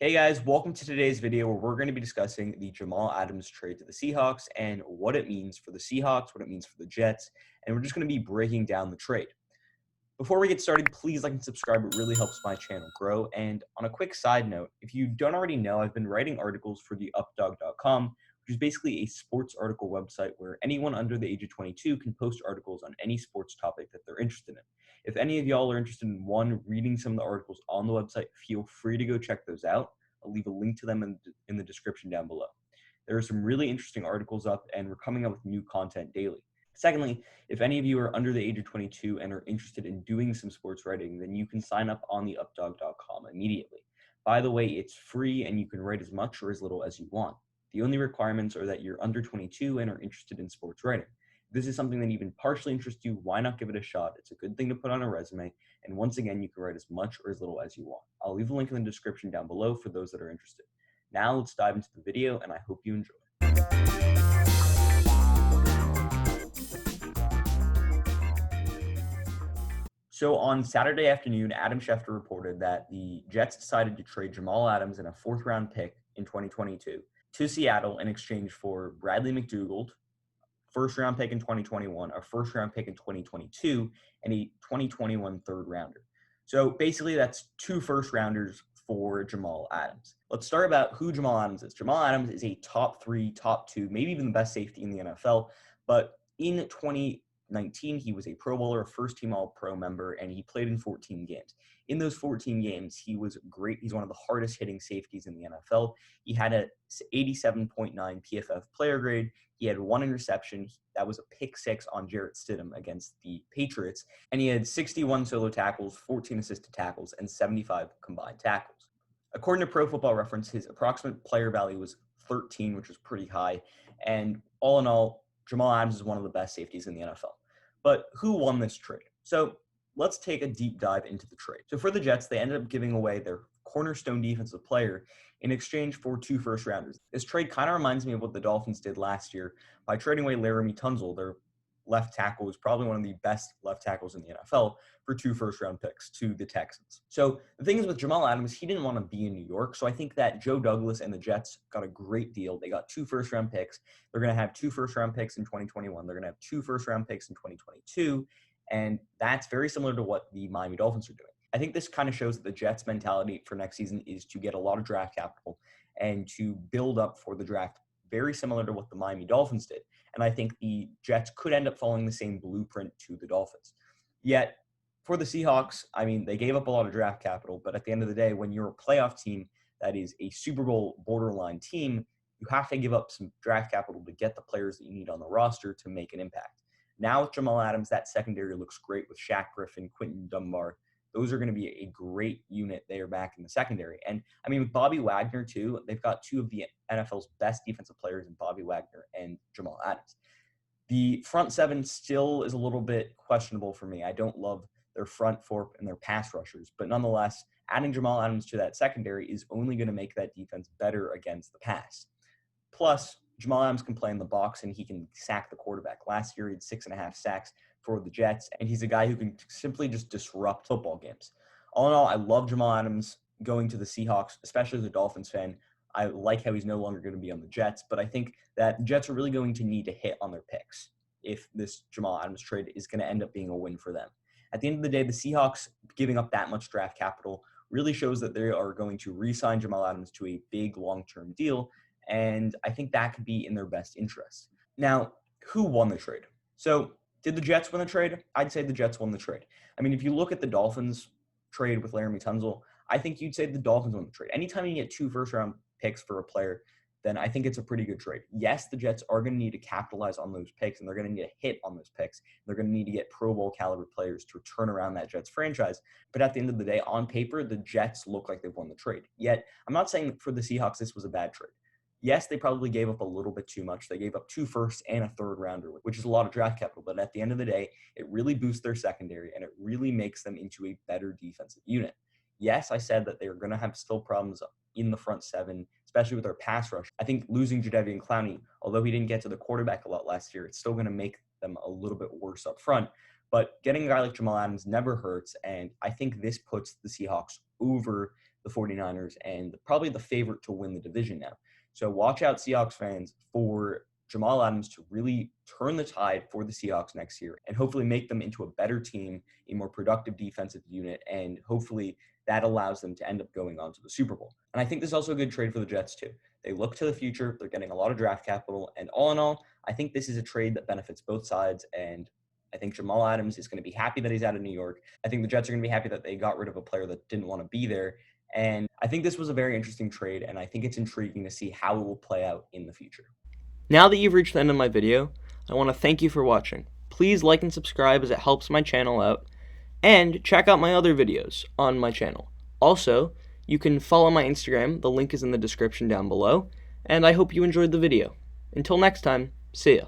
Hey guys, welcome to today's video where we're going to be discussing the Jamal Adams trade to the Seahawks and what it means for the Seahawks, what it means for the Jets, and we're just going to be breaking down the trade. Before we get started, please like and subscribe. It really helps my channel grow. And on a quick side note, if you don't already know, I've been writing articles for the updog.com, which is basically a sports article website where anyone under the age of 22 can post articles on any sports topic that they're interested in. If any of y'all are interested in reading some of the articles on the website, feel free to go check those out. I'll leave a link to them in the description down below. There are some really interesting articles up, and we're coming up with new content daily. Secondly, if any of you are under the age of 22 and are interested in doing some sports writing, then you can sign up on the updog.com immediately. By the way, it's free and you can write as much or as little as you want. The only requirements are that you're under 22 and are interested in sports writing. If this is something that even partially interests you, why not give it a shot? It's a good thing to put on a resume, and once again, you can write as much or as little as you want. I'll leave a link in the description down below for those that are interested. Now let's dive into the video, and I hope you enjoy. So on Saturday afternoon, Adam Schefter reported that the Jets decided to trade Jamal Adams and a fourth-round pick in 2022 to Seattle in exchange for Bradley Mcdougald, first-round pick in 2021, a first-round pick in 2022, and a 2021 third-rounder. So basically, that's two first-rounders for Jamal Adams. Let's start about who Jamal Adams is. Jamal Adams is a top 3, top 2, maybe even the best safety in the NFL, but in 2019, he was a Pro Bowler, a first-team All-Pro member, and he played in 14 games. In those 14 games, he was great. He's one of the hardest-hitting safeties in the NFL. He had a 87.9 PFF player grade. He had 1 interception. That was a pick 6 on Jarrett Stidham against the Patriots. And he had 61 solo tackles, 14 assisted tackles, and 75 combined tackles. According to Pro Football Reference, his approximate player value was 13, which was pretty high. And all in all, Jamal Adams is one of the best safeties in the NFL. But who won this trade? So let's take a deep dive into the trade. So for the Jets, they ended up giving away their cornerstone defensive player in exchange for 2 first-rounders. This trade kind of reminds me of what the Dolphins did last year by trading away Laramie Tunsil, their left tackle, who's probably one of the best left tackles in the NFL, for 2 first-round picks to the Texans. So the thing is with Jamal Adams, he didn't want to be in New York, so I think that Joe Douglas and the Jets got a great deal. They got 2 first-round picks. They're going to have 2 first-round picks in 2021. They're going to have 2 first-round picks in 2022, and that's very similar to what the Miami Dolphins are doing. I think this kind of shows that the Jets' mentality for next season is to get a lot of draft capital and to build up for the draft, very similar to what the Miami Dolphins did. And I think the Jets could end up following the same blueprint to the Dolphins. Yet, for the Seahawks, I mean, they gave up a lot of draft capital, but at the end of the day, when you're a playoff team that is a Super Bowl borderline team, you have to give up some draft capital to get the players that you need on the roster to make an impact. Now with Jamal Adams, that secondary looks great with Shaq Griffin, Quinton Dunbar. Those are going to be a great unit there back in the secondary. And I mean, with Bobby Wagner too, they've got 2 of the NFL's best defensive players in Bobby Wagner and Jamal Adams. The front 7 still is a little bit questionable for me. I don't love their front 4 and their pass rushers, but nonetheless, adding Jamal Adams to that secondary is only going to make that defense better against the pass. Plus, Jamal Adams can play in the box and he can sack the quarterback. Last year, he had 6.5 sacks for the Jets, and he's a guy who can simply just disrupt football games. All in all, I love Jamal Adams going to the Seahawks, especially as a Dolphins fan. I like how he's no longer going to be on the Jets, but I think that the Jets are really going to need to hit on their picks if this Jamal Adams trade is going to end up being a win for them. At the end of the day, the Seahawks giving up that much draft capital really shows that they are going to re-sign Jamal Adams to a big long-term deal, and I think that could be in their best interest. Now, who won the trade? So, did the Jets win the trade? I'd say the Jets won the trade. I mean, if you look at the Dolphins trade with Laramie Tunsil, I think you'd say the Dolphins won the trade. Anytime you get 2 first-round picks for a player, then I think it's a pretty good trade. Yes, the Jets are going to need to capitalize on those picks, and they're going to need to hit on those picks. They're going to need to get Pro Bowl caliber players to turn around that Jets franchise. But at the end of the day, on paper, the Jets look like they've won the trade. Yet, I'm not saying for the Seahawks this was a bad trade. Yes, they probably gave up a little bit too much. They gave up 2 firsts and a third rounder, which is a lot of draft capital. But at the end of the day, it really boosts their secondary, and it really makes them into a better defensive unit. Yes, I said that they're going to have still problems in the front 7, especially with their pass rush. I think losing Jadeveon Clowney, although he didn't get to the quarterback a lot last year, it's still going to make them a little bit worse up front. But getting a guy like Jamal Adams never hurts, and I think this puts the Seahawks over the 49ers and probably the favorite to win the division now. So watch out, Seahawks fans, for Jamal Adams to really turn the tide for the Seahawks next year and hopefully make them into a better team, a more productive defensive unit, and hopefully that allows them to end up going on to the Super Bowl. And I think this is also a good trade for the Jets too. They look to the future, they're getting a lot of draft capital, and all in all, I think this is a trade that benefits both sides, and I think Jamal Adams is going to be happy that he's out of New York. I think the Jets are going to be happy that they got rid of a player that didn't want to be there. And I think this was a very interesting trade, and I think it's intriguing to see how it will play out in the future. Now that you've reached the end of my video, I want to thank you for watching. Please like and subscribe as it helps my channel out, and check out my other videos on my channel. Also, you can follow my Instagram, the link is in the description down below, and I hope you enjoyed the video. Until next time, see ya.